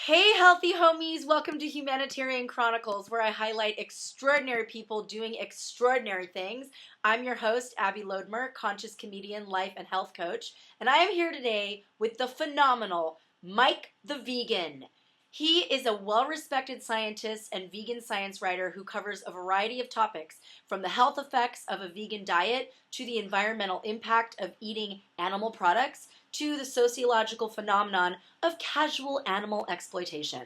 Hey, healthy homies! Welcome to Humanitarian Chronicles, where I highlight extraordinary people doing extraordinary things. I'm your host, Abby Lodmer, conscious comedian, life and health coach, and I am here today with the phenomenal Mike the Vegan. He is a well-respected scientist and vegan science writer who covers a variety of topics, from the health effects of a vegan diet to the environmental impact of eating animal products to the sociological phenomenon of casual animal exploitation.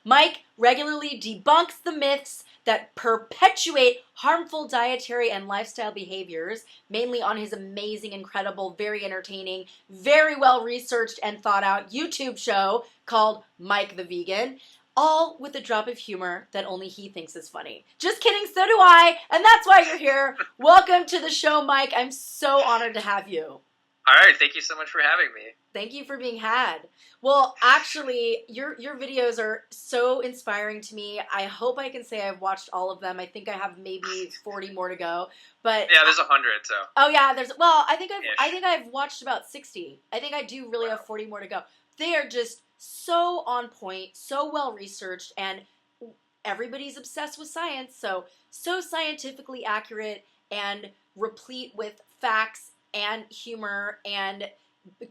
Mike regularly debunks the myths that perpetuate harmful dietary and lifestyle behaviors, mainly on his amazing, incredible, very entertaining, very well researched and thought out YouTube show called Mike the Vegan, all with a drop of humor that only he thinks is funny. Just kidding, so do I, and that's why you're here. Welcome to the show, Mike. I'm so honored to have you. All right, thank you so much for having me. Thank you for being had. Well, actually, your videos are so inspiring to me. I hope I can say I've watched all of them. I think I have maybe 40 more to go. But yeah, there's 100. So. Oh yeah, I think I've watched about 60. I think I do really have 40 more to go. They are just so on point, so well researched, and everybody's obsessed with science. So scientifically accurate and replete with facts and humor and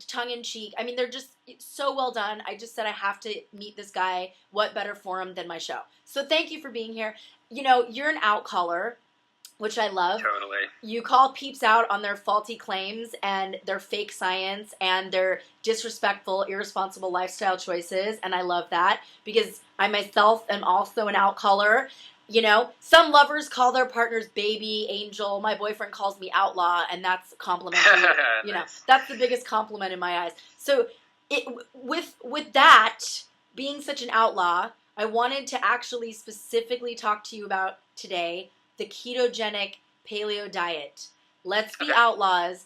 tongue-in-cheek. I mean, they're just so well done. I just said I have to meet this guy. What better forum than my show? So thank you for being here. You know, you're an out-caller, which I love. Totally. You call peeps out on their faulty claims and their fake science and their disrespectful, irresponsible lifestyle choices, and I love that because I myself am also an out-caller. You know, some lovers call their partners baby, angel. My boyfriend calls me outlaw, and that's complimentary. You know, that's the biggest compliment in my eyes. So, with that being such an outlaw, I wanted to actually specifically talk to you about today the ketogenic paleo diet. Let's be outlaws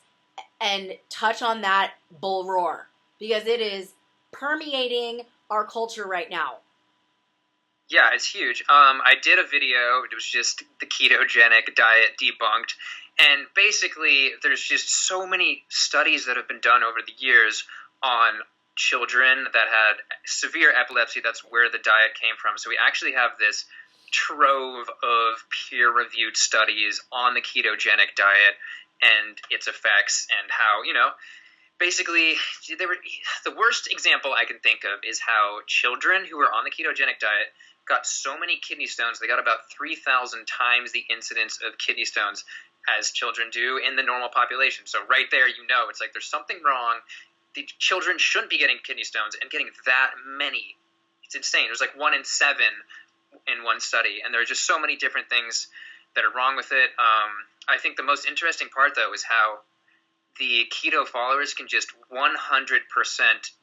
and touch on that bull roar because it is permeating our culture right now. Yeah, it's huge. I did a video. It was just the ketogenic diet debunked. And basically, there's just so many studies that have been done over the years on children that had severe epilepsy. That's where the diet came from. So we actually have this trove of peer-reviewed studies on the ketogenic diet and its effects and how, you know, basically, the worst example I can think of is how children who were on the ketogenic diet got so many kidney stones. They got about 3,000 times the incidence of kidney stones as children do in the normal population. So right there, you know, it's like there's something wrong. The children shouldn't be getting kidney stones, and getting that many, it's insane. There's like 1 in 7 in one study, and there are just so many different things that are wrong with it. I think the most interesting part, though, is how the keto followers can just 100%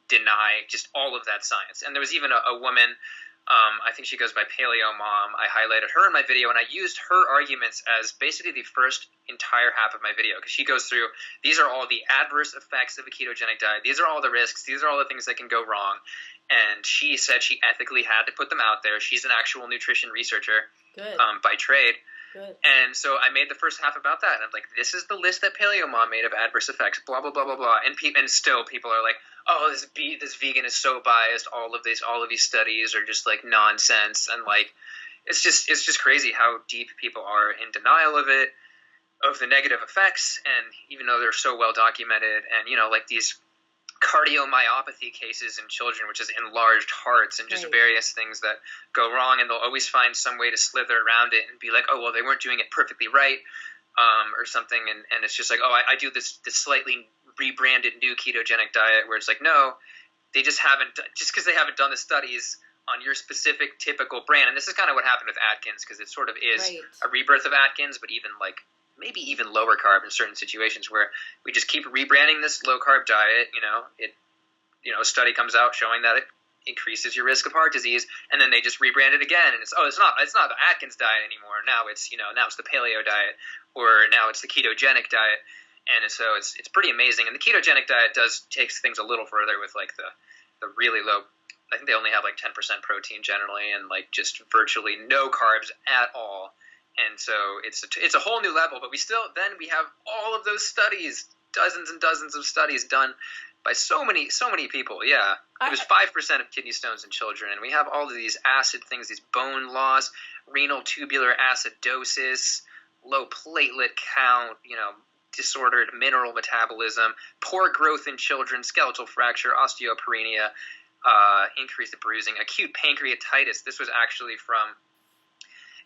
deny just all of that science. And there was even a woman, I think she goes by Paleo Mom. I highlighted her in my video, and I used her arguments as basically the first entire half of my video, because she goes through, these are all the adverse effects of a ketogenic diet. These are all the risks. These are all the things that can go wrong. And she said she ethically had to put them out there. She's an actual nutrition researcher by trade. Good. And so I made the first half about that, and I'm like, this is the list that Paleo Mom made of adverse effects, blah, blah, blah, blah, blah. And still people are like, oh, this vegan is so biased. All of these studies are just like nonsense. And like, it's just crazy how deep people are in denial of it, of the negative effects. And even though they're so well documented, and, you know, like these cardiomyopathy cases in children, which is enlarged hearts and just various things that go wrong, and they'll always find some way to slither around it and be like, oh, well, they weren't doing it perfectly right, or something, and it's just like, oh, I do this slightly rebranded new ketogenic diet, where it's like, no, they just because they haven't done the studies on your specific typical brand. And this is kind of what happened with Atkins, because it sort of is a rebirth of Atkins, but even like maybe even lower carb in certain situations, where we just keep rebranding this low carb diet. A study comes out showing that it increases your risk of heart disease, and then they just rebrand it again, and it's not the Atkins diet anymore. Now it's the paleo diet, or now it's the ketogenic diet. And so it's pretty amazing. And the ketogenic diet takes things a little further with like the really low. I think they only have like 10% protein generally, and like just virtually no carbs at all. And so it's a whole new level, but we have all of those studies, dozens and dozens of studies done by so many people. Yeah, it was 5% of kidney stones in children, and we have all of these acid things, these bone loss, renal tubular acidosis, low platelet count, disordered mineral metabolism, poor growth in children, skeletal fracture, osteopenia, increased bruising, acute pancreatitis. This was actually from,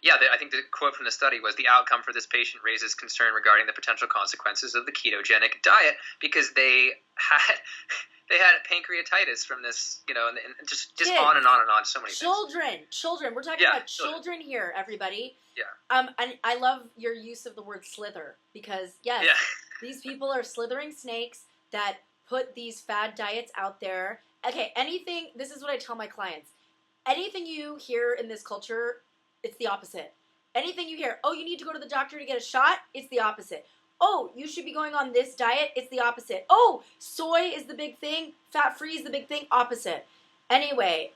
I think the quote from the study was, the outcome for this patient raises concern regarding the potential consequences of the ketogenic diet, because they had pancreatitis from this, and just Kids, on and on and on, so many children. We're talking about children here, everybody. Yeah. And I love your use of the word slither, because these people are slithering snakes that put these fad diets out there. Okay, this is what I tell my clients. Anything you hear in this culture, it's the opposite. Anything you hear, oh, you need to go to the doctor to get a shot, it's the opposite. Oh, you should be going on this diet, it's the opposite. Oh, soy is the big thing, fat-free is the big thing, opposite. Anyway,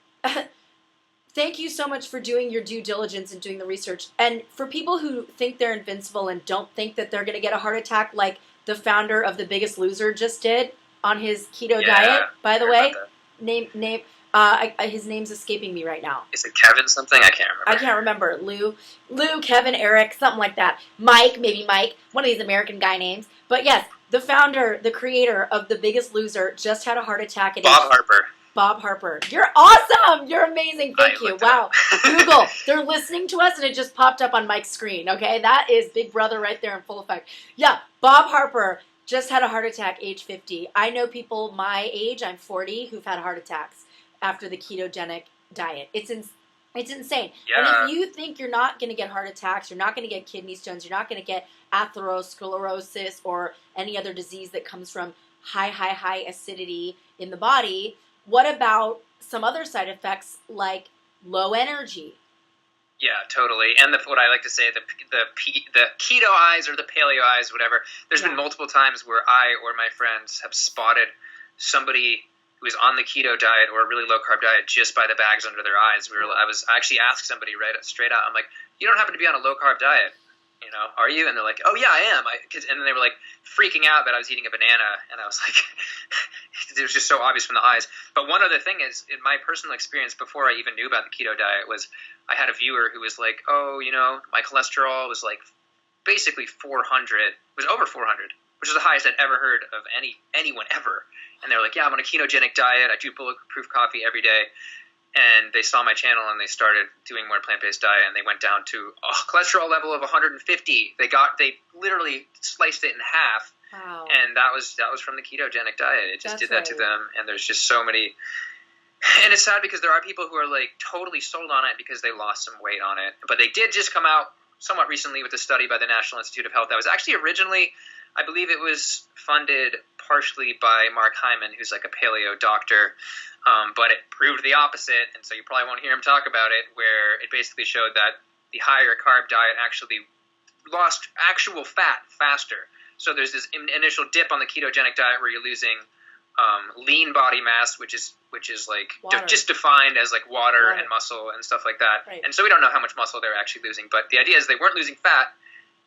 thank you so much for doing your due diligence and doing the research. And for people who think they're invincible and don't think that they're going to get a heart attack like the founder of The Biggest Loser just did on his keto diet, by the way, his name's escaping me right now. Is it Kevin something? I can't remember. Lou, Kevin, Eric, something like that. Mike, one of these American guy names. But yes, the founder, the creator of The Biggest Loser just had a heart attack. Bob Harper. You're awesome. You're amazing. Thank you. Wow. Google. They're listening to us and it just popped up on Mike's screen. Okay. That is Big Brother right there in full effect. Yeah. Bob Harper just had a heart attack age 50. I know people my age, I'm 40, who've had heart attacks after the ketogenic diet. It's insane. Yeah. And if you think you're not going to get heart attacks, you're not going to get kidney stones, you're not going to get atherosclerosis or any other disease that comes from high acidity in the body, what about some other side effects like low energy? Yeah, totally. And what I like to say, the keto eyes or the paleo eyes, whatever. There's been multiple times where I or my friends have spotted somebody who is on the keto diet or a really low carb diet just by the bags under their eyes. I actually asked somebody straight out. I'm like, you don't happen to be on a low carb diet, are you? And they're like, oh yeah, I am. And then they were like freaking out that I was eating a banana, and I was like, it was just so obvious from the eyes. But one other thing is, in my personal experience before I even knew about the keto diet, was I had a viewer who was like, oh, my cholesterol was like basically 400, was over 400, which is the highest I'd ever heard of anyone ever. And they were like, yeah, I'm on a ketogenic diet. I do bulletproof coffee every day. And they saw my channel and they started doing more plant-based diet, and they went down to a cholesterol level of 150. They literally sliced it in half. Wow. And that was from the ketogenic diet. It just did that to them. And there's just so many. And it's sad because there are people who are like totally sold on it because they lost some weight on it. But they did just come out somewhat recently with a study by the National Institute of Health that was actually originally, I believe it was funded partially by Mark Hyman, who's like a paleo doctor, but it proved the opposite, and so you probably won't hear him talk about it, where it basically showed that the higher carb diet actually lost actual fat faster. So there's this initial dip on the ketogenic diet where you're losing lean body mass, which is like just defined as like water and muscle and stuff like that. Right. And so we don't know how much muscle they're actually losing, but the idea is they weren't losing fat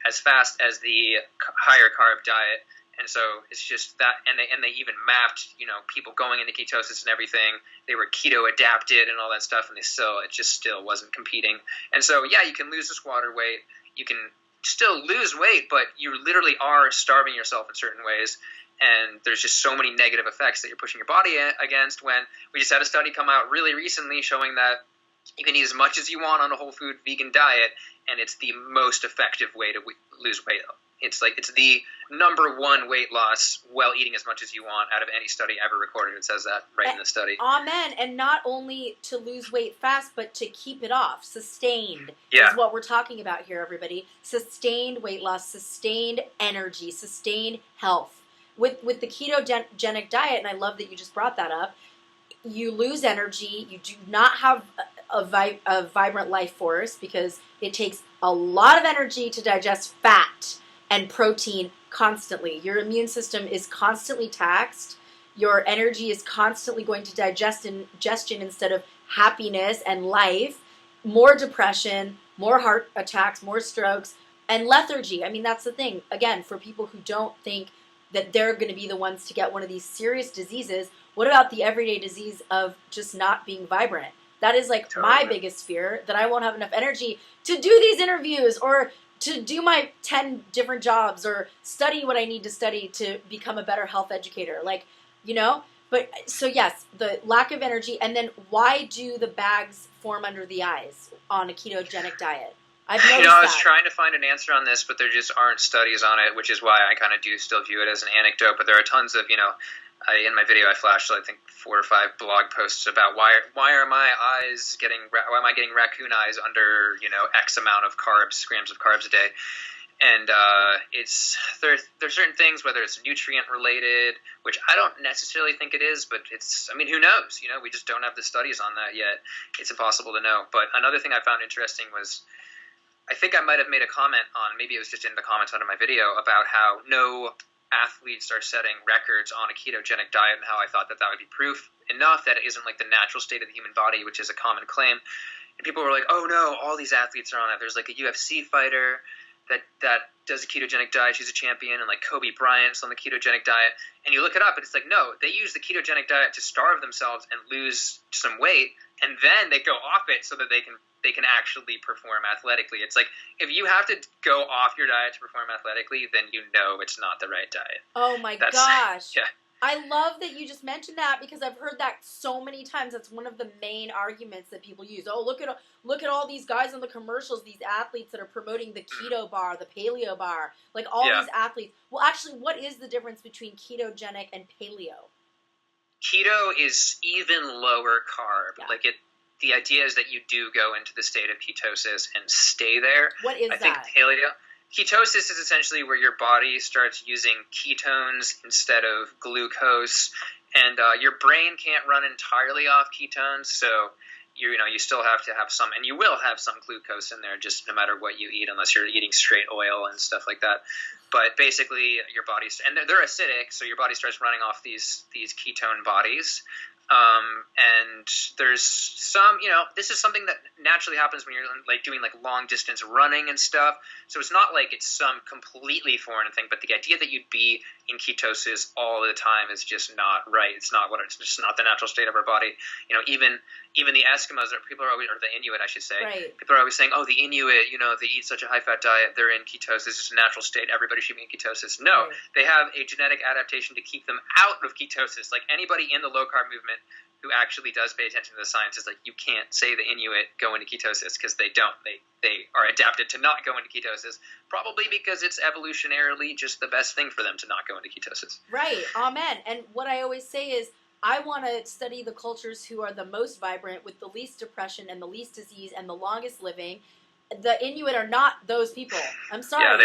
as fast as the higher carb diet. And so it's just that, and they even mapped, people going into ketosis and everything. They were keto adapted and all that stuff, and it just still wasn't competing. And so, yeah, you can lose this water weight. You can still lose weight, but you literally are starving yourself in certain ways. And there's just so many negative effects that you're pushing your body against. When we just had a study come out really recently showing that you can eat as much as you want on a whole food vegan diet, and it's the most effective way to lose weight. It's the number one weight loss while eating as much as you want out of any study ever recorded. It says that right in the study. Amen. And not only to lose weight fast, but to keep it off. Sustained is what we're talking about here, everybody. Sustained weight loss, sustained energy, sustained health. With the ketogenic diet, and I love that you just brought that up, you lose energy. You do not have a vibrant life force because it takes a lot of energy to digest fat and protein constantly. Your immune system is constantly taxed. Your energy is constantly going to digestion instead of happiness and life. More depression, more heart attacks, more strokes, and lethargy. I mean, that's the thing. Again, for people who don't think that they're going to be the ones to get one of these serious diseases. What about the everyday disease of just not being vibrant? That is like my biggest fear, that I won't have enough energy to do these interviews or to do my 10 different jobs or study what I need to study to become a better health educator. Like, but so yes, the lack of energy. And then why do the bags form under the eyes on a ketogenic diet? I've noticed I was trying to find an answer on this, but there just aren't studies on it, which is why I kind of do still view it as an anecdote. But there are tons of, in my video I flashed, I think 4 or 5 blog posts about why are my eyes why am I getting raccoon eyes under, X amount of grams of carbs a day. And there's certain things, whether it's nutrient related, which I don't necessarily think it is, but who knows? We just don't have the studies on that yet. It's impossible to know. But another thing I found interesting was, I think I might have made a comment on, maybe it was just in the comments under my video, about how no athletes are setting records on a ketogenic diet, and how I thought that would be proof enough that it isn't like the natural state of the human body, which is a common claim. And people were like, oh no, all these athletes are on it. There's like a UFC fighter that does a ketogenic diet. She's a champion. And like Kobe Bryant's on the ketogenic diet. And you look it up and it's like, no, they use the ketogenic diet to starve themselves and lose some weight. And then they go off it so that they can actually perform athletically. It's like, if you have to go off your diet to perform athletically, then it's not the right diet. Oh my gosh. Yeah. I love that you just mentioned that, because I've heard that so many times. That's one of the main arguments that people use. Oh, look at all these guys on the commercials, these athletes that are promoting the keto bar, the paleo bar, like all these athletes. Well, actually, what is the difference between ketogenic and paleo? Keto is even lower carb. Yeah. The idea is that you do go into the state of ketosis and stay there. What is that? I think ketosis is essentially where your body starts using ketones instead of glucose, and your brain can't run entirely off ketones, so you still have to have some, and you will have some glucose in there, just no matter what you eat, unless you're eating straight oil and stuff like that. But basically, your body's, and they're acidic, so your body starts running off these ketone bodies. And there's some, this is something that naturally happens when you're doing long distance running and stuff. So it's not like it's some completely foreign thing, but the idea that you'd be in ketosis all the time is just not right. It's just not the natural state of our body. Even the Eskimos, or the Inuit, I should say, right. People are always saying, oh, the Inuit, they eat such a high fat diet, they're in ketosis, it's a natural state, everybody should be in ketosis. No, right. They have a genetic adaptation to keep them out of ketosis. Like anybody in the low carb movement who actually does pay attention to the science is like, you can't say the Inuit go into ketosis, because they don't. They are adapted to not go into ketosis, probably because it's evolutionarily just the best thing for them to not go into ketosis. Right. Amen. And what I always say is, I want to study the cultures who are the most vibrant, with the least depression and the least disease and the longest living. The Inuit are not those people. I'm sorry. Yeah,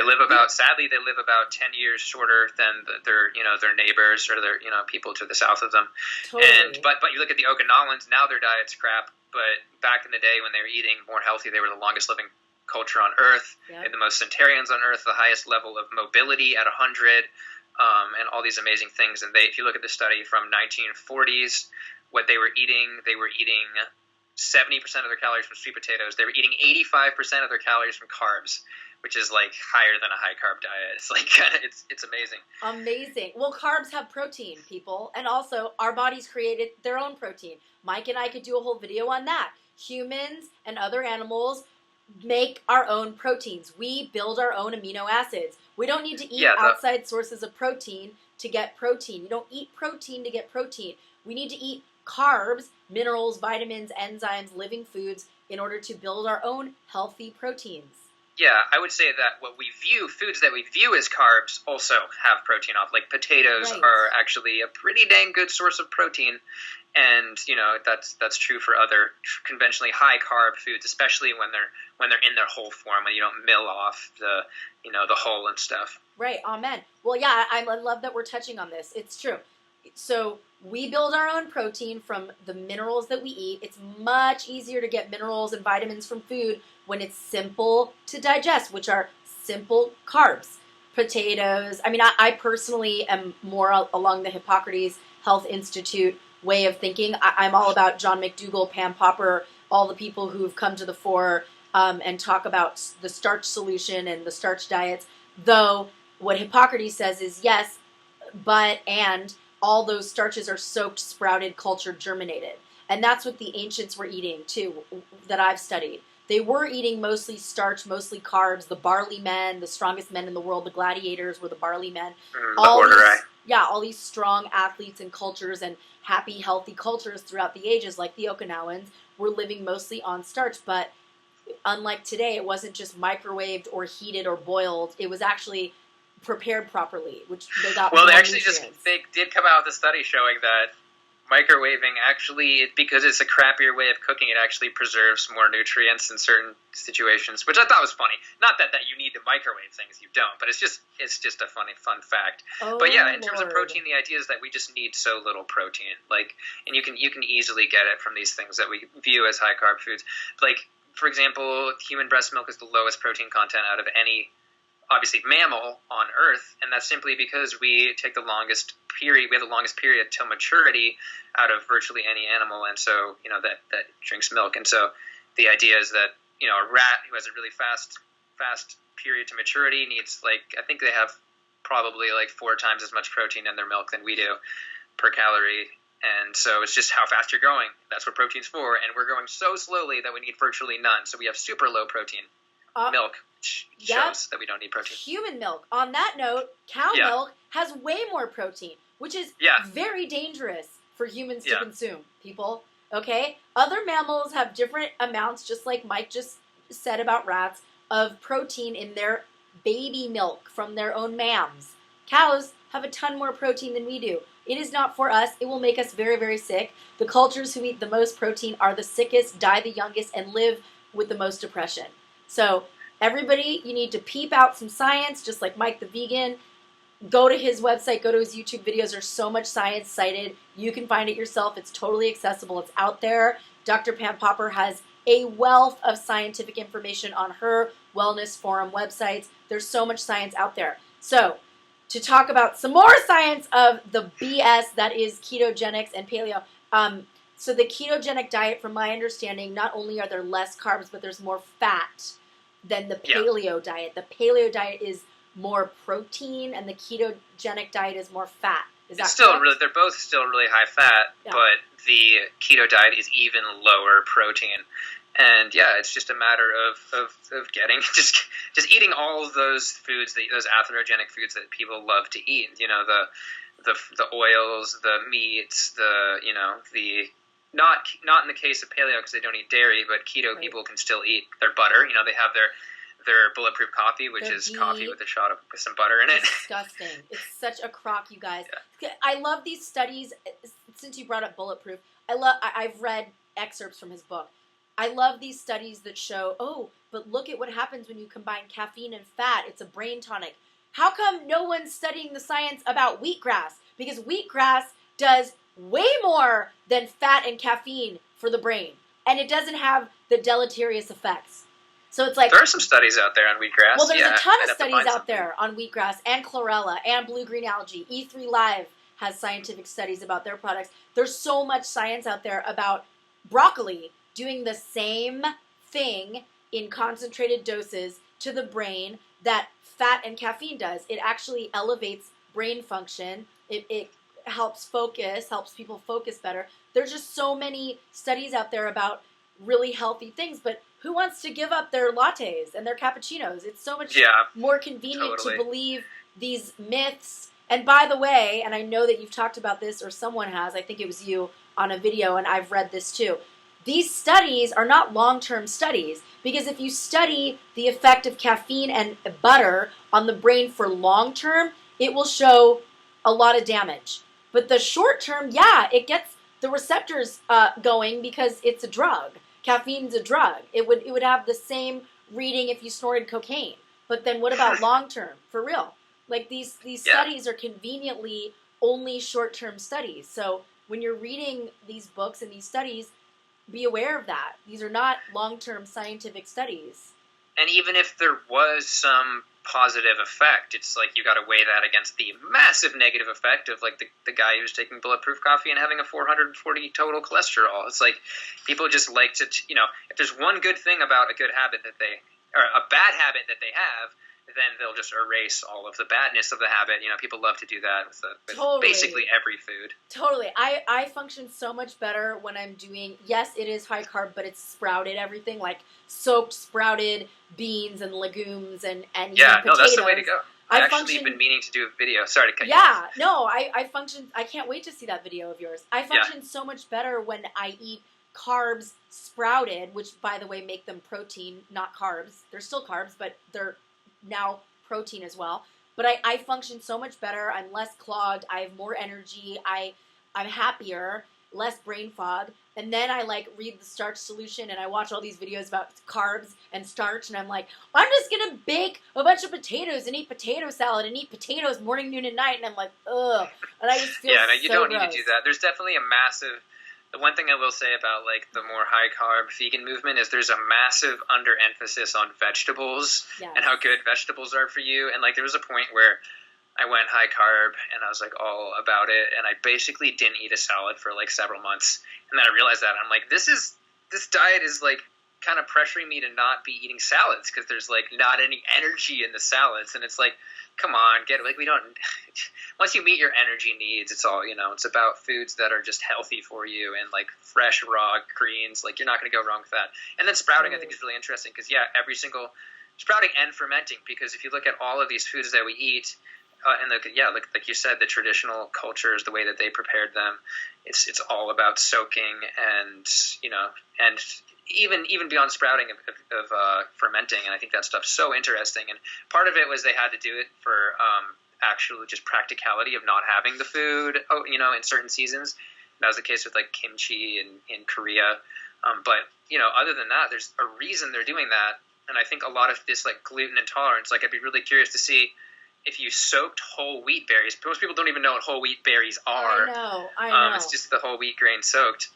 sadly, they live about 10 years shorter than their neighbors or their, people to the south of them. Totally. But you look at the Okinawans, now their diet's crap. But back in the day when they were eating more healthy, they were the longest living culture on Earth. Yep. They had the most centurions on Earth, the highest level of mobility at 100. And all these amazing things. And if you look at the study from 1940s, what they were eating 70% of their calories from sweet potatoes. They were eating 85% of their calories from carbs, which is higher than a high carb diet. It's it's amazing. Amazing. Well, carbs have protein, people, and also our bodies created their own protein. Mike and I could do a whole video on that. Humans and other animals make our own proteins. We build our own amino acids. We don't need to eat outside sources of protein to get protein. You don't eat protein to get protein. We need to eat carbs, minerals, vitamins, enzymes, living foods in order to build our own healthy proteins. Yeah, I would say that foods that we view as carbs also have protein off. Like potatoes are actually a pretty dang good source of protein. And, that's true for other conventionally high carb foods, especially when they're in their whole form, when you don't mill off the hull and stuff. Right. Amen. Well, yeah, I love that we're touching on this. It's true. So we build our own protein from the minerals that we eat. It's much easier to get minerals and vitamins from food when it's simple to digest, which are simple carbs. Potatoes. I personally am more along the Hippocrates Health Institute way of thinking. I'm all about John McDougall, Pam Popper, all the people who've come to the fore and talk about the starch solution and the starch diets. Though what Hippocrates says is, yes, and all those starches are soaked, sprouted, cultured, germinated. And that's what the ancients were eating too, that I've studied. They were eating mostly starch, mostly carbs. The barley men, the strongest men in the world, the gladiators were the barley men. All these strong athletes and cultures and happy, healthy cultures throughout the ages, like the Okinawans, were living mostly on starch. But unlike today, it wasn't just microwaved or heated or boiled. It was actually prepared properly, which they got. Well, they did come out with a study showing that microwaving actually, because it's a crappier way of cooking, it actually preserves more nutrients in certain situations, which I thought was funny. Not that you need to microwave things, you don't, but it's just a fun fact. But yeah, in terms of protein, the idea is that we just need so little protein, and you can easily get it from these things that we view as high carb foods. Like, for example, human breast milk is the lowest protein content out of any, obviously, mammal on Earth, and that's simply because we take the longest period. We have the longest period till maturity out of virtually any animal, and so that drinks milk. And so the idea is that a rat who has a really fast period to maturity needs, I think they have probably 4 times as much protein in their milk than we do per calorie. And so it's just how fast you're growing. That's what protein's for, and we're growing so slowly that we need virtually none. So we have super low protein milk. Shows that we don't need protein. Human milk. On that note, cow milk has way more protein, which is very dangerous for humans to consume, people. Okay? Other mammals have different amounts, just like Mike just said about rats, of protein in their baby milk from their own mams. Cows have a ton more protein than we do. It is not for us. It will make us very, very sick. The cultures who eat the most protein are the sickest, die the youngest, and live with the most depression. So everybody, you need to peep out some science, just like Mike the vegan. Go to his website, go to his YouTube videos. There's so much science cited. You can find it yourself. It's totally accessible. It's out there. Dr. Pam Popper has a wealth of scientific information on her wellness forum websites. There's so much science out there. So, to talk about some more science of the BS that is ketogenics and paleo. So the ketogenic diet, from my understanding, not only are there less carbs, but there's more fat than the paleo diet. The paleo diet is more protein, and the ketogenic diet is more fat. Is that correct? They're both still really high fat, but the keto diet is even lower protein. And it's just a matter of getting just eating all of those foods, those atherogenic foods that people love to eat. The oils, the meats, the not in the case of paleo because they don't eat dairy, but keto people can still eat their butter. They have their bulletproof coffee, which is coffee with a shot of some butter in it. Disgusting. It's such a crock, you guys. Yeah. I love these studies. Since you brought up bulletproof, I've read excerpts from his book. I love these studies that show, but look at what happens when you combine caffeine and fat. It's a brain tonic. How come no one's studying the science about wheatgrass? Because wheatgrass does way more than fat and caffeine for the brain. And it doesn't have the deleterious effects. So it's like... There are some studies out there on wheatgrass. Well, there's a ton of studies out there on wheatgrass and chlorella and blue-green algae. E3 Live has scientific studies about their products. There's so much science out there about broccoli doing the same thing in concentrated doses to the brain that fat and caffeine does. It actually elevates brain function. It helps people focus better. There's just so many studies out there about really healthy things, but who wants to give up their lattes and their cappuccinos? It's so much more convenient to believe these myths. And by the way, and I know that you've talked about this, or someone has, I think it was you on a video, and I've read this too. These studies are not long-term studies, because if you study the effect of caffeine and butter on the brain for long-term, it will show a lot of damage. But the short-term, it gets the receptors going because it's a drug. Caffeine's a drug. It would have the same reading if you snorted cocaine. But then what about long-term? For real. Like these studies are conveniently only short-term studies. So when you're reading these books and these studies, be aware of that. These are not long-term scientific studies. And even if there was some positive effect, it's like you got to weigh that against the massive negative effect of like the guy who's taking bulletproof coffee and having a 440 total cholesterol. It's like people just like to, if there's one good thing about a good habit or a bad habit that they have, then they'll just erase all of the badness of the habit. People love to do that with Totally. basically every food. Totally. I function so much better when I'm doing, yes, it is high carb, but it's sprouted everything, like soaked sprouted beans and legumes and even potatoes. That's the way to go. I've actually been meaning to do a video. Sorry to cut you off. No, I function, I can't wait to see that video of yours. I function so much better when I eat carbs sprouted, which, by the way, make them protein, not carbs. They're still carbs, but they're now protein as well. But I function so much better. I'm less clogged. I have more energy. I'm happier, less brain fog. And then I read the starch solution and I watch all these videos about carbs and starch. And I'm like, I'm just going to bake a bunch of potatoes and eat potato salad and eat potatoes morning, noon, and night. And I'm like, ugh. And I just feel you don't need to do that. There's definitely a massive... The one thing I will say about the more high carb vegan movement is there's a massive underemphasis on vegetables and how good vegetables are for you. And there was a point where I went high carb and I was all about it, and I basically didn't eat a salad for several months. And then I realized that I'm this diet is kind of pressuring me to not be eating salads because there's not any energy in the salads, and it's come on, we don't. Once you meet your energy needs, it's all it's about foods that are just healthy for you and fresh raw greens. You're not going to go wrong with that. And then sprouting, I think, is really interesting because every single sprouting and fermenting, because if you look at all of these foods that we eat, and like you said, the traditional cultures, the way that they prepared them, it's all about soaking and and even beyond sprouting of fermenting. And I think that stuff's so interesting. And part of it was they had to do it for actual just practicality of not having the food, in certain seasons. That was the case with kimchi in Korea. But other than that, there's a reason they're doing that. And I think a lot of this gluten intolerance, I'd be really curious to see if you soaked whole wheat berries. Most people don't even know what whole wheat berries are. I know. It's just the whole wheat grain soaked.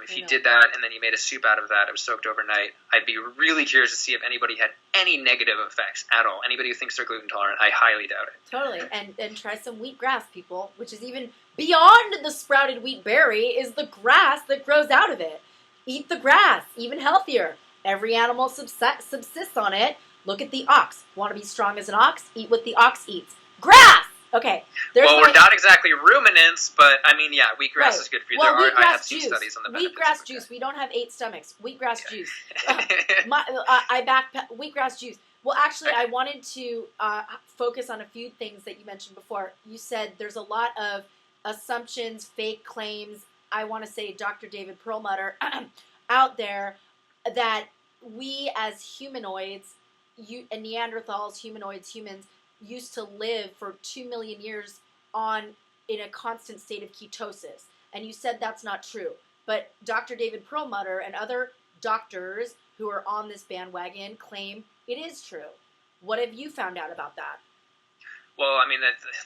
If you did that and then you made a soup out of that, it was soaked overnight, I'd be really curious to see if anybody had any negative effects at all. Anybody who thinks they're gluten intolerant, I highly doubt it. Totally. And try some wheatgrass, people, which is even beyond the sprouted wheat berry, is the grass that grows out of it. Eat the grass, even healthier. Every animal subsists on it. Look at the ox. Want to be strong as an ox? Eat what the ox eats. Grass! Okay. We're not exactly ruminants, but wheatgrass is good for you. Well, I have seen studies on the benefits. Wheatgrass juice. We don't have 8 stomachs. Wheatgrass juice. I back wheatgrass juice. Well, actually, I wanted to focus on a few things that you mentioned before. You said there's a lot of assumptions, fake claims. I want to say Dr. David Perlmutter out there that we as humanoids, and Neanderthals, humanoids, humans, used to live for 2 million years in a constant state of ketosis. And you said that's not true. But Dr. David Perlmutter and other doctors who are on this bandwagon claim it is true. What have you found out about that? Well,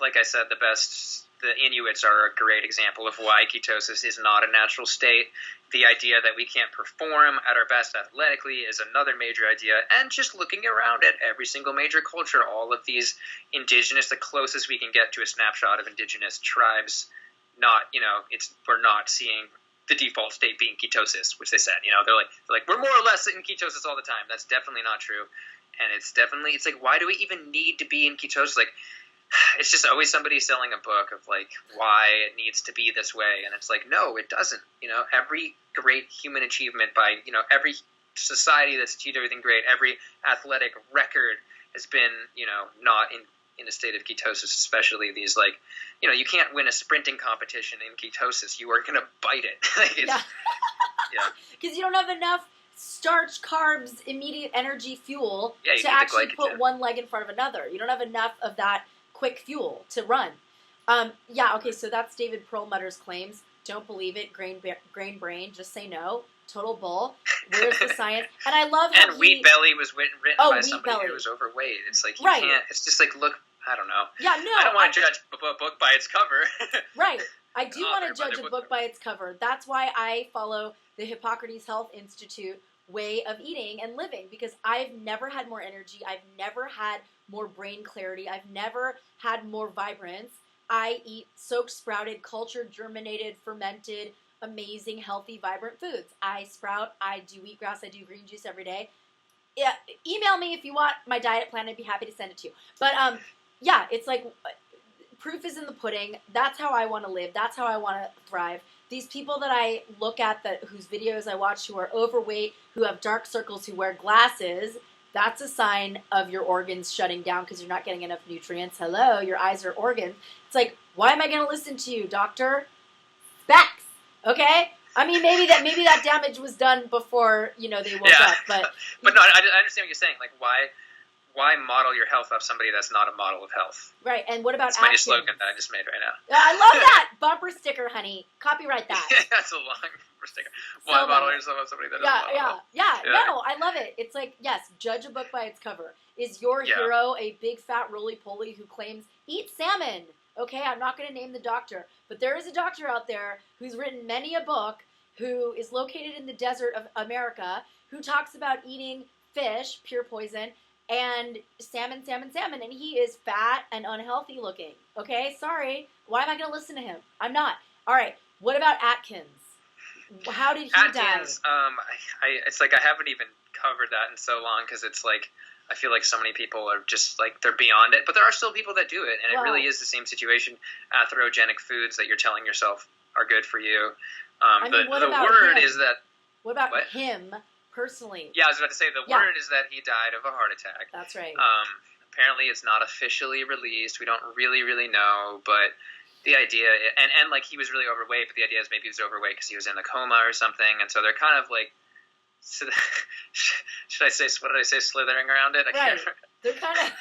like I said, the Inuits are a great example of why ketosis is not a natural state. The idea that we can't perform at our best athletically is another major idea. And just looking around at every single major culture, all of these indigenous, the closest we can get to a snapshot of indigenous tribes, we're not seeing the default state being ketosis, which they said. They're like we're more or less in ketosis all the time. That's definitely not true. And it's why do we even need to be in ketosis? It's just always somebody selling a book of why it needs to be this way, and it's no, it doesn't. Every great human achievement by every society that's achieved everything great, every athletic record has been not in a state of ketosis, especially these you can't win a sprinting competition in ketosis. You are gonna bite it. Because you don't have enough starch, carbs, immediate energy, fuel to actually put one leg in front of another. You don't have enough of that quick fuel to run. Okay, so that's David Perlmutter's claims. Don't believe it. Grain brain. Just say no. Total bull. Where's the science? And I love how Wheat Belly was written by somebody who was overweight. It's you can't. It's just look. I don't know. Yeah, no. I don't want to judge a book by its cover. Right. I do want to judge a book by its cover. That's why I follow the Hippocrates Health Institute way of eating and living, because I've never had more energy. I've never had more brain clarity. I've never had more vibrance. I eat soaked, sprouted, cultured, germinated, fermented, amazing, healthy, vibrant foods. I sprout. I do wheatgrass. I do green juice every day. yeah, email me if you want my diet plan. I'd be happy to send it to you. But yeah, it's like proof is in the pudding. That's how I want to live. That's how I want to thrive. These people that I look at, whose videos I watch, who are overweight, who have dark circles, who wear glasses, that's a sign of your organs shutting down because you're not getting enough nutrients. Hello, your eyes are organs. It's like, why am I going to listen to you, doctor? Facts, okay? I mean, maybe that damage was done before, they woke up, but... But no, I understand what you're saying. Like, why model your health off somebody that's not a model of health? Right, and what about That's my new slogan that I just made right now. I love that! Bumper sticker, honey. Copyright that. That's a long bumper sticker. Why model yourself off somebody that doesn't model health? Yeah, no, I love it. It's like, yes, judge a book by its cover. Is your hero a big fat roly-poly who claims, eat salmon? Okay, I'm not going to name the doctor, but there is a doctor out there who's written many a book, who is located in the desert of America, who talks about eating fish, pure poison, and salmon, and he is fat and unhealthy looking. Okay, sorry. Why am I going to listen to him? I'm not. All right, what about Atkins? How did he die? Atkins, it's like I haven't even covered that in so long because it's like I feel like so many people are just like they're beyond it, but there are still people that do it, and it really is the same situation. Atherogenic foods that you're telling yourself are good for you. The word is that. What about him personally? Yeah, I was about to say the word is that he died of a heart attack. That's right. Apparently, it's not officially released. We don't really know, but the idea and like he was really overweight, but the idea is maybe he was overweight because he was in a coma or something, and so they're kind of like. So should I say? What did I say? Slithering around it. I can't remember. They're kind of.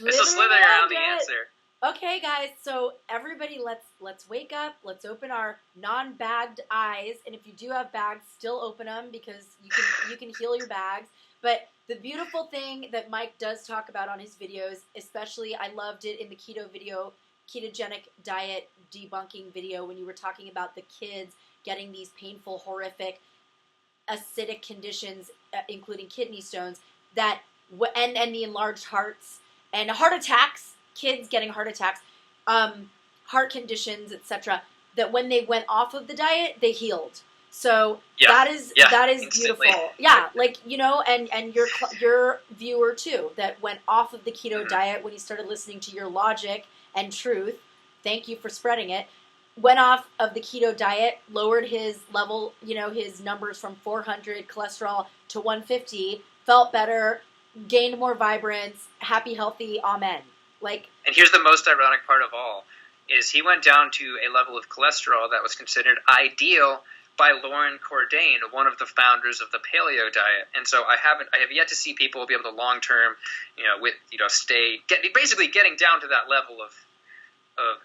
It's a slithering around the answer. Okay, guys. So everybody, let's wake up. Let's open our non-bagged eyes, and if you do have bags, still open them because you can heal your bags. But the beautiful thing that Mike does talk about on his videos, especially I loved it in the keto video, ketogenic diet debunking video, when you were talking about the kids getting these painful, horrific, acidic conditions, including kidney stones, and the enlarged hearts and heart attacks. Kids getting heart attacks, heart conditions, etc. That when they went off of the diet, they healed. So that is instantly. Beautiful. Yeah, like and your viewer too that went off of the keto diet when he started listening to your logic and truth. Thank you for spreading it. Went off of the keto diet, lowered his level, his numbers from 400 cholesterol to 150, felt better, gained more vibrance, happy, healthy, amen. And here's the most ironic part of all, is he went down to a level of cholesterol that was considered ideal by Lauren Cordain, one of the founders of the Paleo diet. And so I have yet to see people be able to long term, basically getting down to that level of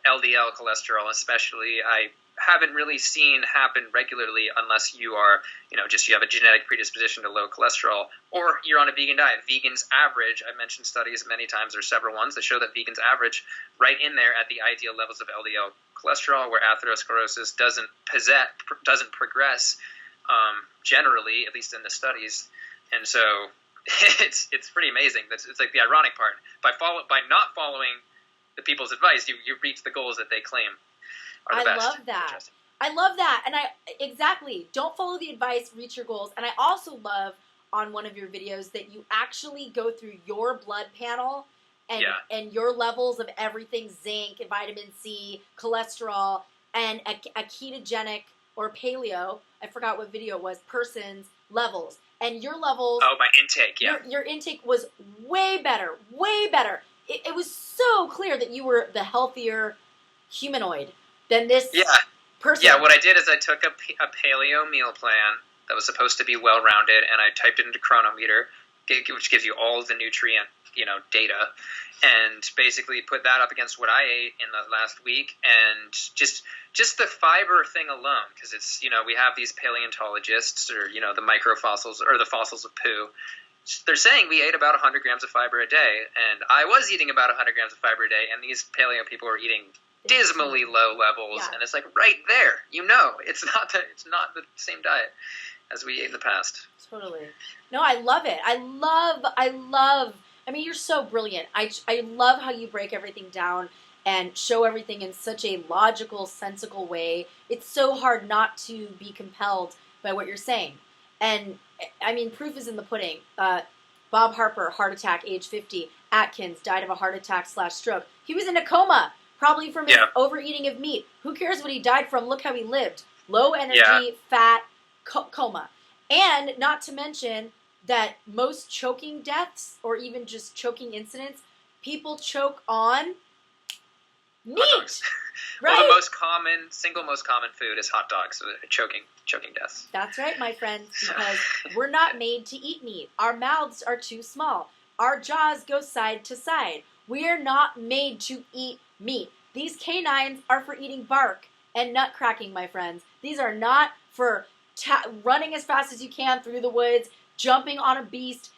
LDL cholesterol, especially. I haven't really seen happen regularly unless you are, you have a genetic predisposition to low cholesterol or you're on a vegan diet. Vegans average, I've mentioned studies many times, there's several ones that show that vegans average right in there at the ideal levels of LDL cholesterol, where atherosclerosis doesn't progress generally, at least in the studies. And so it's pretty amazing. It's like the ironic part. By not following the people's advice, you reach the goals that they claim. I love that. And exactly. Don't follow the advice, reach your goals. And I also love on one of your videos that you actually go through your blood panel and your levels of everything, zinc, vitamin C, cholesterol, and a ketogenic or paleo, I forgot what video it was, person's levels. And your levels... Oh, my intake, yeah. Your intake was way better, way better. It was so clear that you were the healthier humanoid than this person. Yeah, what I did is I took a paleo meal plan that was supposed to be well-rounded, and I typed it into Chronometer, which gives you all the nutrient, data, and basically put that up against what I ate in the last week, and just the fiber thing alone, because it's, we have these paleontologists, or, the microfossils, or the fossils of poo. They're saying we ate about 100 grams of fiber a day, and I was eating about 100 grams of fiber a day, and these paleo people were eating dismally low levels, and it's like right there, it's not the same diet as we ate in the past. Totally. No, I love it. I love. I mean, you're so brilliant. I love how you break everything down and show everything in such a logical, sensical way. It's so hard not to be compelled by what you're saying. And, I mean, proof is in the pudding. Bob Harper, heart attack, age 50. Atkins died of a heart attack / stroke. He was in a coma, probably from his overeating of meat. Who cares what he died from? Look how he lived. Low energy, fat, coma. And not to mention that most choking deaths, or even just choking incidents, people choke on meat. Right? Well, the single most common food is hot dogs. Choking deaths. That's right, my friends, because we're not made to eat meat. Our mouths are too small. Our jaws go side to side. We're not made to eat meat. These canines are for eating bark and nut cracking, my friends. These are not for running as fast as you can through the woods, jumping on a beast,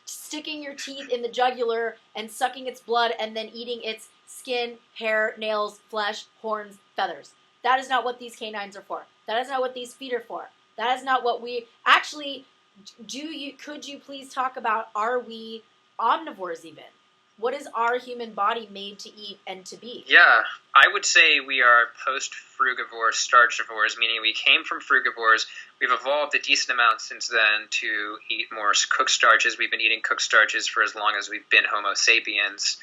sticking your teeth in the jugular and sucking its blood and then eating its skin, hair, nails, flesh, horns, feathers. That is not what these canines are for. That is not what these feet are for. That is not what we actually could you please talk about, are we omnivores even? What is our human body made to eat and to be? Yeah, I would say we are post-frugivore starchivores, meaning we came from frugivores. We've evolved a decent amount since then to eat more cooked starches. We've been eating cooked starches for as long as we've been Homo sapiens.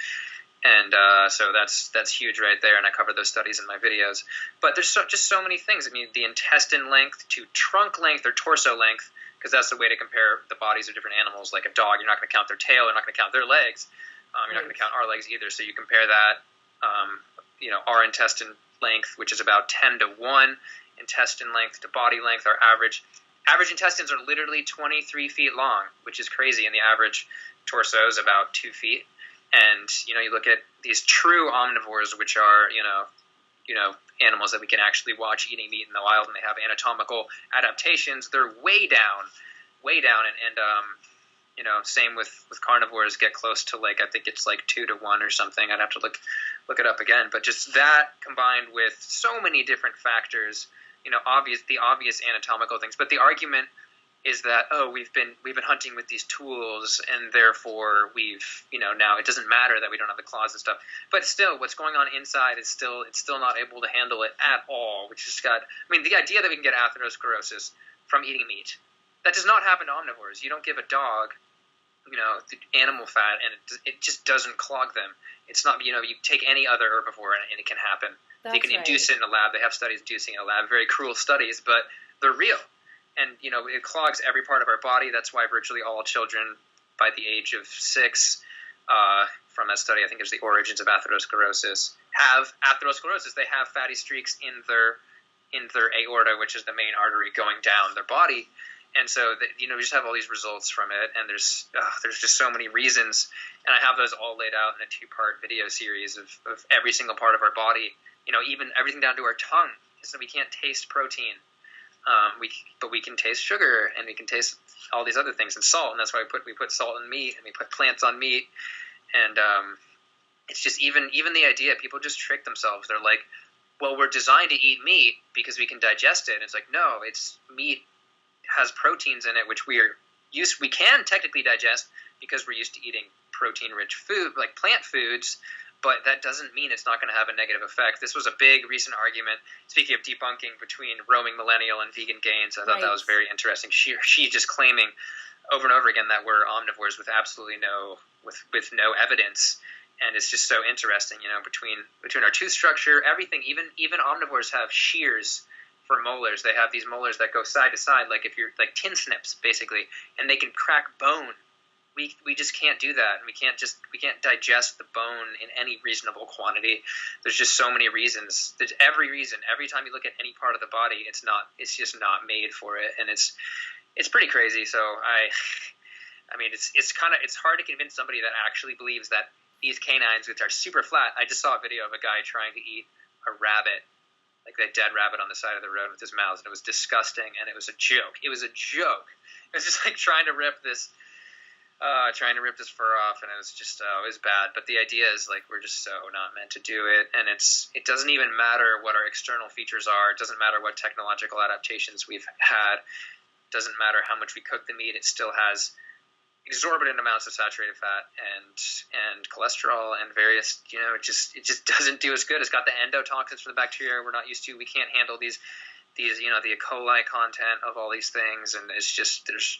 And so that's huge right there, and I covered those studies in my videos. But there's just so many things. I mean, the intestine length to trunk length or torso length, because that's the way to compare the bodies of different animals. Like a dog, you're not going to count their tail, you're not going to count their legs. You're not going to count our legs either. So you compare that, our intestine length, which is about 10 to 1 intestine length to body length. Our average intestines are literally 23 feet long, which is crazy. And the average torso is about 2 feet. And, you look at these true omnivores, which are, animals that we can actually watch eating meat in the wild, and they have anatomical adaptations. They're way down. And same with carnivores, get close to I think it's 2 to 1 or something. I'd have to look it up again. But just that combined with so many different factors, the obvious anatomical things. But the argument is that, we've been hunting with these tools, and therefore we've, now it doesn't matter that we don't have the claws and stuff. But still, what's going on inside is still not able to handle it at all, which has got, the idea that we can get atherosclerosis from eating meat, that does not happen to omnivores. You don't give a dog, animal fat, and it just doesn't clog them. It's not, you take any other herbivore and it can happen. They can induce it in a lab. They have studies inducing it in a lab, very cruel studies, but they're real. And, it clogs every part of our body. That's why virtually all children by the age of 6, from that study, I think it was the origins of atherosclerosis, have atherosclerosis. They have fatty streaks in their aorta, which is the main artery going down their body. And so, we just have all these results from it, and there's just so many reasons. And I have those all laid out in a 2-part video series of every single part of our body, even everything down to our tongue. So we can't taste protein. But we can taste sugar, and we can taste all these other things, and salt, and that's why we put salt in meat, and we put plants on meat, and it's just even the idea, people just trick themselves. They're like, well, we're designed to eat meat because we can digest it. And it's like, no, it's meat has proteins in it, which we can technically digest because we're used to eating protein-rich food, like plant foods. But that doesn't mean it's not going to have a negative effect. This was a big recent argument, speaking of debunking, between roaming millennial and vegan gains. I thought that was very interesting. She just claiming over and over again that we're omnivores with absolutely no evidence. And it's just so interesting, between our tooth structure, everything. Even omnivores have shears for molars. They have these molars that go side to side, like if you're like tin snips, basically, and they can crack bone. We just can't do that, and we can't digest the bone in any reasonable quantity. There's just so many reasons. There's every reason. Every time you look at any part of the body, it's just not made for it, and it's pretty crazy. So it's hard to convince somebody that actually believes that these canines, which are super flat. I just saw a video of a guy trying to eat a rabbit, like a dead rabbit on the side of the road with his mouth, and it was disgusting, and it was a joke. It was just like trying to rip this fur off, and it was just it was bad. But the idea is we're just so not meant to do it, and it doesn't even matter what our external features are. It doesn't matter what technological adaptations we've had. It doesn't matter how much we cook the meat. It still has exorbitant amounts of saturated fat and cholesterol and various, it just doesn't do us good. It's got the endotoxins from the bacteria we're not used to. We can't handle these these, the E. coli content of all these things, and it's just there's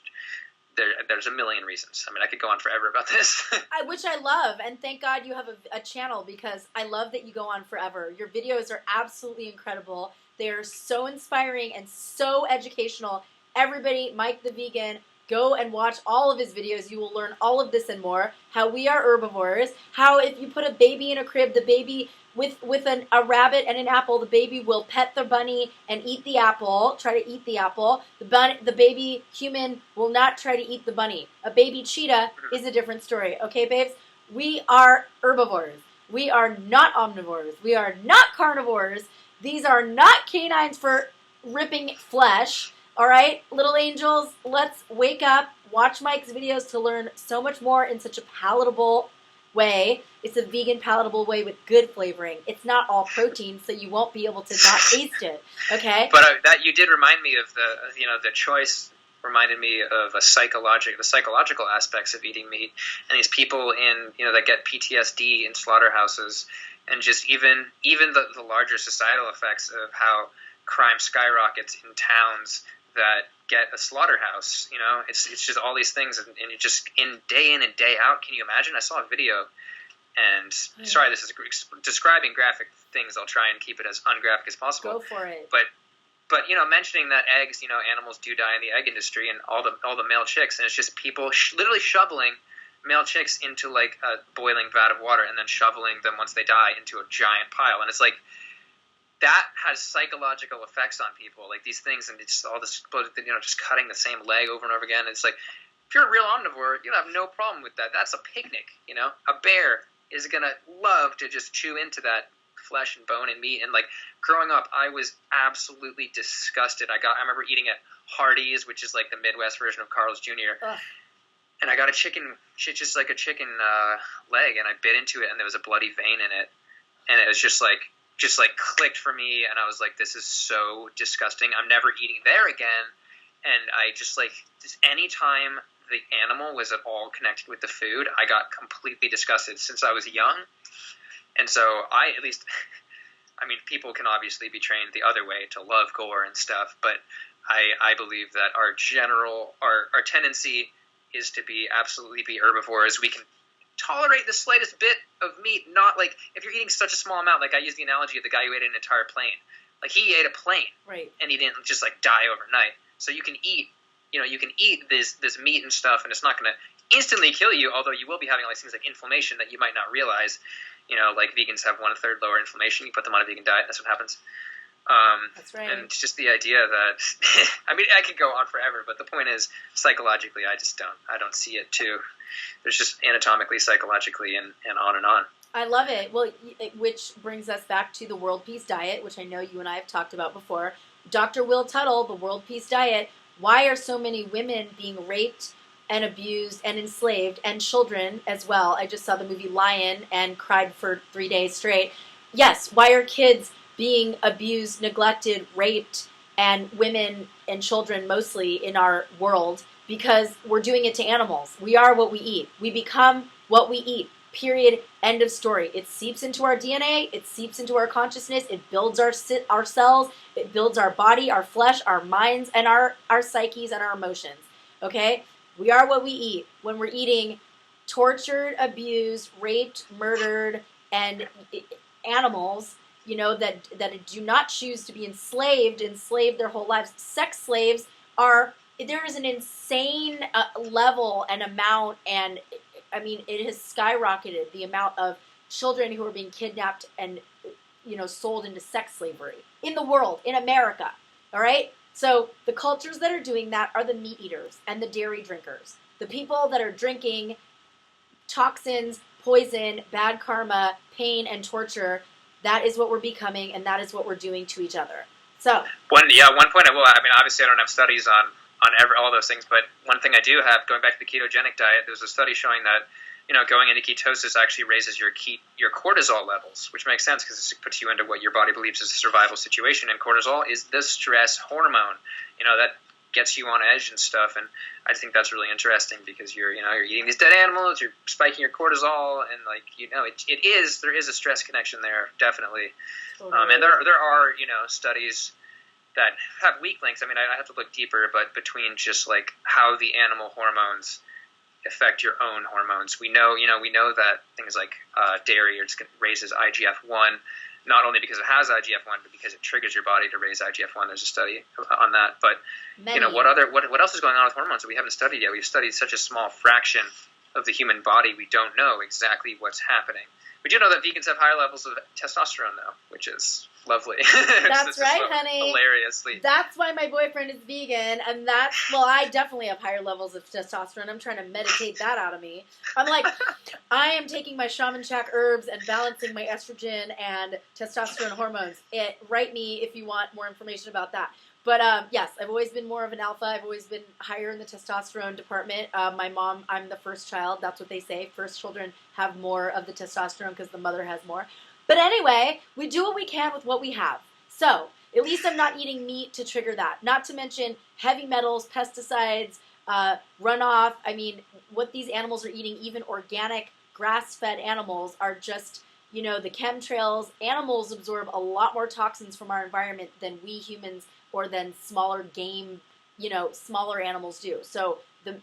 a million reasons. I mean, I could go on forever about this. Which I love, and thank God you have a channel, because I love that you go on forever. Your videos are absolutely incredible. They're so inspiring and so educational. Everybody, Mike the Vegan, go and watch all of his videos. You will learn all of this and more. How we are herbivores. How if you put a baby in a crib, the baby with a rabbit and an apple, the baby will pet the bunny and eat the apple, try to eat the apple. The baby human will not try to eat the bunny. A baby cheetah is a different story. Okay, babes? We are herbivores. We are not omnivores. We are not carnivores. These are not canines for ripping flesh. All right, little angels, let's wake up, watch Mike's videos to learn so much more in such a palatable way. It's a vegan palatable way with good flavoring. It's not all protein, so you won't be able to not taste it. Okay. But that you did remind me of the choice reminded me of the psychological aspects of eating meat, and these people that get PTSD in slaughterhouses, and just even the larger societal effects of how crime skyrockets in towns that get a slaughterhouse. It's just all these things, and it just in and day out. Can you imagine? I saw a video, and sorry, this is describing graphic things. I'll try and keep it as ungraphic as possible. Go for it. But mentioning that eggs, animals do die in the egg industry, and all the male chicks, and it's just people literally shoveling male chicks into like a boiling vat of water, and then shoveling them once they die into a giant pile, and it's like, that has psychological effects on people, like these things, and it's all this, just cutting the same leg over and over again. It's like, if you're a real omnivore, you have no problem with that. That's a picnic, A bear is gonna love to just chew into that flesh and bone and meat. And like growing up, I was absolutely disgusted. I remember eating at Hardee's, which is like the Midwest version of Carl's Jr. Ugh. And I got a chicken leg, and I bit into it, and there was a bloody vein in it, and it was just like clicked for me, and I was like, this is so disgusting. I'm never eating there again. And I just any time the animal was at all connected with the food, I got completely disgusted since I was young. And so people can obviously be trained the other way to love gore and stuff, but I believe that our tendency is to absolutely be herbivores. We can tolerate the slightest bit of meat, not like if you're eating such a small amount. Like I use the analogy of the guy who ate an entire plane. Like he ate a plane, right? And he didn't just die overnight. So you can eat, this meat and stuff, and it's not going to instantly kill you. Although you will be having things like inflammation that you might not realize. Like vegans have 1/3 lower inflammation. You put them on a vegan diet, that's what happens. That's right. And it's just the idea that I could go on forever, but the point is, psychologically, I don't see it too. There's just anatomically, psychologically, and on and on. I love it. Well, which brings us back to the World Peace Diet, which I know you and I have talked about before. Dr. Will Tuttle, the World Peace Diet. Why are so many women being raped and abused and enslaved, and children as well? I just saw the movie Lion and cried for 3 days straight. Yes, why are kids being abused, neglected, raped, and women and children mostly in our world? Because we're doing it to animals. We are what we eat. We become what we eat. Period. End of story. It seeps into our DNA. It seeps into our consciousness. It builds our cells. It builds our body, our flesh, our minds, and our psyches and our emotions. Okay? We are what we eat. When we're eating tortured, abused, raped, murdered, and animals, that do not choose to be enslaved their whole lives. Sex slaves there is an insane level and amount, and it has skyrocketed, the amount of children who are being kidnapped and sold into sex slavery in the world, in America. All right? So the cultures that are doing that are the meat eaters and the dairy drinkers. The people that are drinking toxins, poison, bad karma, pain, and torture. That is what we're becoming, and that is what we're doing to each other. So one point I will. Obviously, I don't have studies on all those things, but one thing I do have, going back to the ketogenic diet, there's a study showing that going into ketosis actually raises your cortisol levels, which makes sense because it puts you into what your body believes is a survival situation, and cortisol is the stress hormone. That gets you on edge and stuff, and I think that's really interesting because you're eating these dead animals, you're spiking your cortisol, and there is a stress connection there, definitely. Totally. And there are studies that have weak links. I mean, I have to look deeper, but between just like how the animal hormones affect your own hormones. We know that things like dairy raises IGF-1, not only because it has IGF-1, but because it triggers your body to raise IGF-1. There's a study on that. But what else is going on with hormones that we haven't studied yet? We've studied such a small fraction of the human body. We don't know exactly what's happening. We do know that vegans have higher levels of testosterone, though, which is lovely. That's right, honey. Hilariously. That's why my boyfriend is vegan, and I definitely have higher levels of testosterone. I'm trying to meditate that out of me. I'm like, I am taking my shaman chak herbs and balancing my estrogen and testosterone hormones. Write me if you want more information about that. But yes, I've always been more of an alpha. I've always been higher in the testosterone department. My mom, I'm the first child. That's what they say. First children have more of the testosterone because the mother has more. But anyway, we do what we can with what we have. So at least I'm not eating meat to trigger that. Not to mention heavy metals, pesticides, runoff. I mean, what these animals are eating, even organic grass-fed animals, are just, the chemtrails. Animals absorb a lot more toxins from our environment than we humans or than smaller game, smaller animals do. So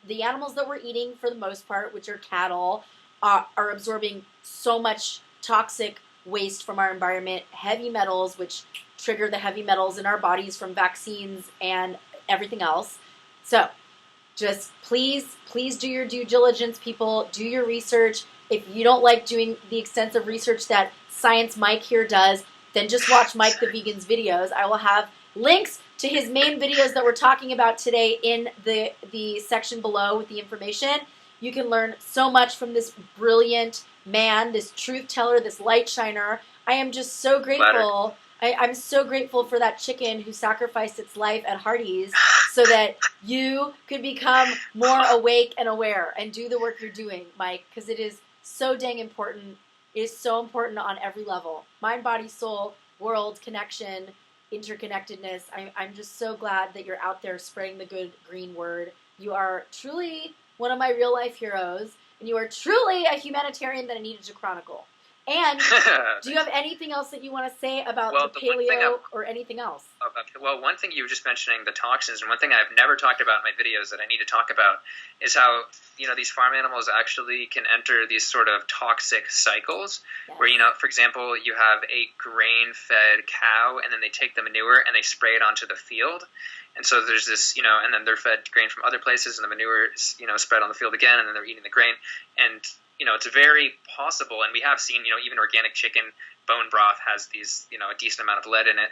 the animals that we're eating, for the most part, which are cattle, are absorbing so much toxic waste from our environment, heavy metals, which trigger the heavy metals in our bodies from vaccines and everything else. So just please do your due diligence, people. Do your research. If you don't like doing the extensive research that Science Mike here does, then just watch Mike the Vegan's videos. I will have links to his main videos that we're talking about today in the section below with the information. You can learn so much from this brilliant man, this truth teller, this light shiner. I am just so grateful. I'm so grateful for that chicken who sacrificed its life at Hardee's so that you could become more awake and aware and do the work you're doing, Mike, because it is so dang important. It is so important on every level. Mind, body, soul, world, connection, interconnectedness. I'm just so glad that you're out there spreading the good green word. You are truly one of my real life heroes, and you are truly a humanitarian that I needed to chronicle. And do you have anything else that you want to say about the paleo or anything else? Well, one thing you were just mentioning, the toxins, and one thing I've never talked about in my videos that I need to talk about is how, these farm animals actually can enter these sort of toxic cycles where, for example, you have a grain-fed cow and then they take the manure and they spray it onto the field. And so there's this, and then they're fed grain from other places and the manure is, spread on the field again, and then they're eating the grain. And it's very possible, and we have seen, even organic chicken bone broth has these, a decent amount of lead in it.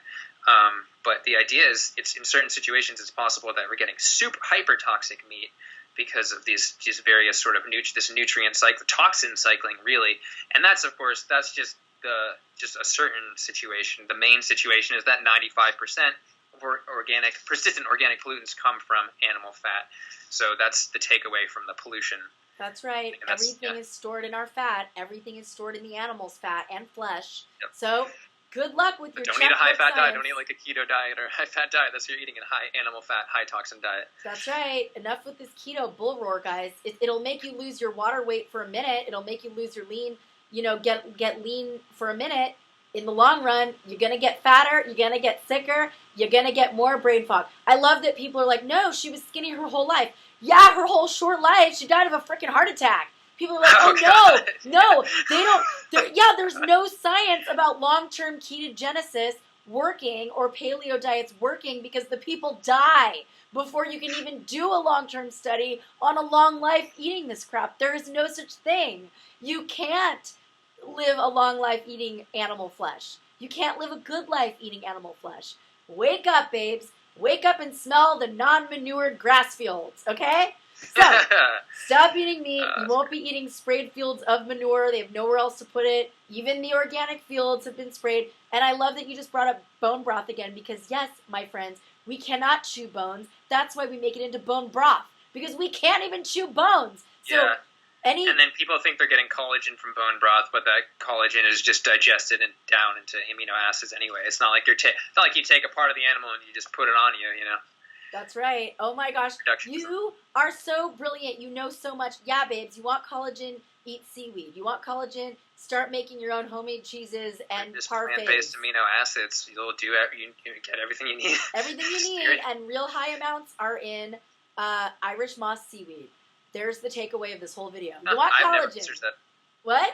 But the idea is, it's in certain situations, it's possible that we're getting super hyper toxic meat because of these various sort of this nutrient cycle, toxin cycling, really. And that's, of course, that's just a certain situation. The main situation is that 95% of persistent organic pollutants come from animal fat. So that's the takeaway from the pollution. That's right. Everything is stored in our fat. Everything is stored in the animal's fat and flesh. Yep. So good luck with your Don't eat a high-fat diet. Don't eat like a keto diet or a high-fat diet. That's you're eating a high animal fat, high-toxin diet. That's right. Enough with this keto bull roar, guys. It'll make you lose your water weight for a minute. It'll make you lose your lean, get lean for a minute. In the long run, you're going to get fatter. You're going to get sicker. You're going to get more brain fog. I love that people are like, no, she was skinny her whole life. Yeah, her whole short life, she died of a freaking heart attack. People are like, no, they don't. There's no science about long-term ketogenesis working or paleo diets working because the people die before you can even do a long-term study on a long life eating this crap. There is no such thing. You can't live a long life eating animal flesh. You can't live a good life eating animal flesh. Wake up, babes. Wake up and smell the non-manured grass fields, okay? So, stop eating meat. You won't be eating sprayed fields of manure. They have nowhere else to put it. Even the organic fields have been sprayed. And I love that you just brought up bone broth again because, yes, my friends, we cannot chew bones. That's why we make it into bone broth because we can't even chew bones. So, yeah. And then people think they're getting collagen from bone broth, but that collagen is just digested and down into amino acids anyway. It's not like you take a part of the animal and you just put it on you, That's right. Oh my gosh. You are so brilliant. You know so much. Yeah, babes, you want collagen, eat seaweed. You want collagen, start making your own homemade cheeses and just parfaits. Plant-based amino acids. You'll do you get everything you need. Everything you need, and real high amounts are in Irish moss seaweed. There's the takeaway of this whole video. You want collagen. I've never researched that. What?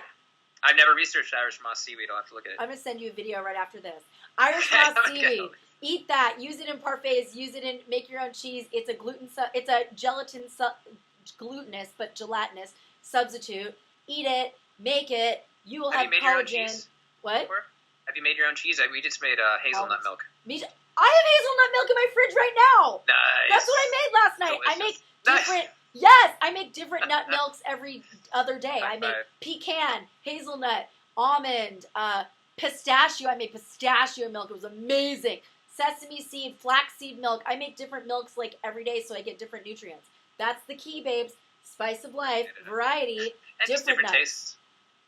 I've never researched Irish moss seaweed. I'll have to look at it. I'm going to send you a video right after this. Irish moss seaweed. Eat that. Use it in parfaits. Use it in make your own cheese. It's a gelatin glutinous but gelatinous substitute. Eat it. Make it. You will have collagen. Your own cheese what? Before? Have you made your own cheese? We just made hazelnut milk. I have hazelnut milk in my fridge right now. Nice. That's what I made last night. Delicious. I make different. Yes, I make different nut milks every other day. I make pecan, hazelnut, almond, pistachio. I made pistachio milk. It was amazing. Sesame seed, flaxseed milk. I make different milks like every day so I get different nutrients. That's the key, babes. Spice of life, variety, and different nuts. Tastes.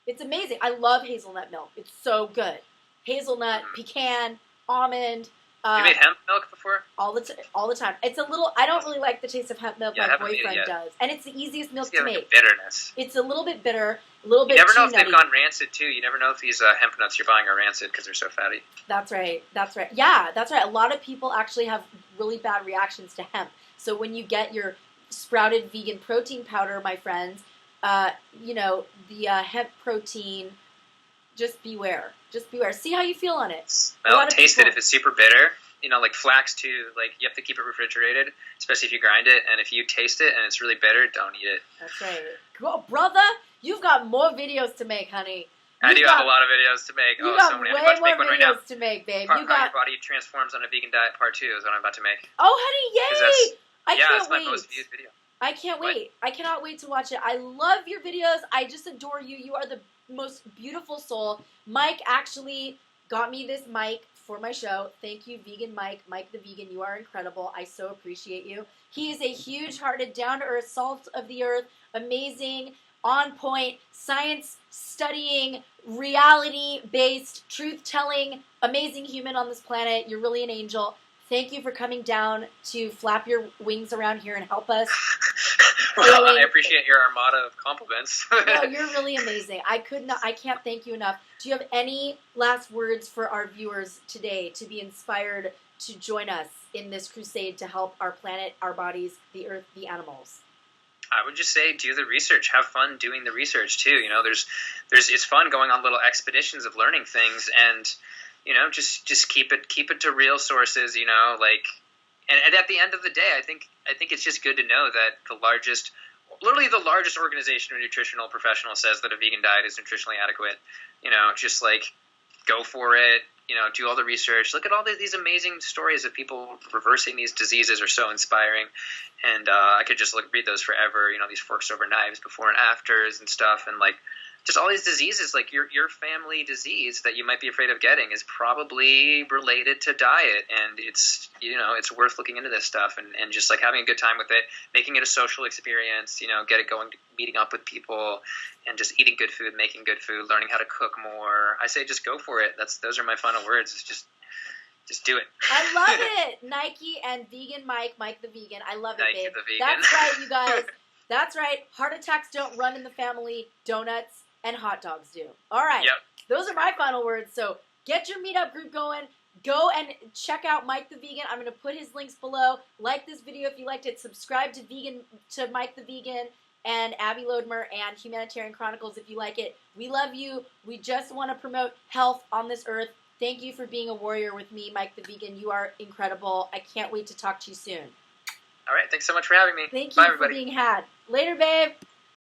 It's amazing. I love hazelnut milk. It's so good. Hazelnut, pecan, almond. You made hemp milk before? All the time. It's a little. I don't really like the taste of hemp milk. My boyfriend does, and it's the easiest milk to make. Bitterness. It's a little bit bitter, a little bit. You never know if nutty. they've gone rancid too. You never know if these hemp nuts you're buying are rancid because they're so fatty. That's right. That's right. Yeah, that's right. A lot of people actually have really bad reactions to hemp. So when you get your sprouted vegan protein powder, my friends, the hemp protein. Just beware. Just beware. See how you feel on it. Smell and taste it if it's super bitter. Like flax too. Like you have to keep it refrigerated, especially if you grind it. And if you taste it and it's really bitter, don't eat it. That's right. Well, brother, you've got more videos to make, honey. I do have a lot of videos to make. You got so many. Way more videos to make, babe. How your body transforms on a vegan diet part 2 is what I'm about to make. Oh, honey, yay! I can't that's wait. My most viewed video. I can't wait. I cannot wait to watch it. I love your videos. I just adore you. You are the most beautiful soul. Mike actually got me this mic for my show. Thank you, Vegan Mike. Mike the Vegan, you are incredible. I so appreciate you. He is a huge-hearted, down-to-earth, salt of the earth, amazing, on-point, science-studying, reality-based, truth-telling, amazing human on this planet. You're really an angel. Thank you for coming down to flap your wings around here and help us. Well, I appreciate your armada of compliments. No, you're really amazing. I can't thank you enough. Do you have any last words for our viewers today to be inspired to join us in this crusade to help our planet, our bodies, the earth, the animals? I would just say do the research. Have fun doing the research too. It's fun going on little expeditions of learning things and just keep it to real sources, and at the end of the day, I think it's just good to know that literally the largest organization of nutritional professionals says that a vegan diet is nutritionally adequate. Just go for it. Do all the research. Look at all these amazing stories of people reversing these diseases are so inspiring. And I could just read those forever. These forks over knives before and afters and stuff, and just all these diseases, like your family disease that you might be afraid of getting is probably related to diet, and it's worth looking into this stuff and just having a good time with it, making it a social experience, get it going, meeting up with people, and just eating good food, making good food, learning how to cook more. I say just go for it. Those are my final words. It's just do it. I love it. Nike and Vegan Mike the Vegan. I love it, babe. The Vegan. That's right, you guys. That's right. Heart attacks don't run in the family. Donuts and hot dogs do. All right. Yep. Those are my final words. So get your meetup group going. Go and check out Mike the Vegan. I'm going to put his links below. Like this video if you liked it. Subscribe to Mike the Vegan and Abby Lodmer and Humanitarian Chronicles if you like it. We love you. We just want to promote health on this earth. Thank you for being a warrior with me, Mike the Vegan. You are incredible. I can't wait to talk to you soon. All right. Thanks so much for having me. Thank you Bye, everybody. for being had. Later, babe.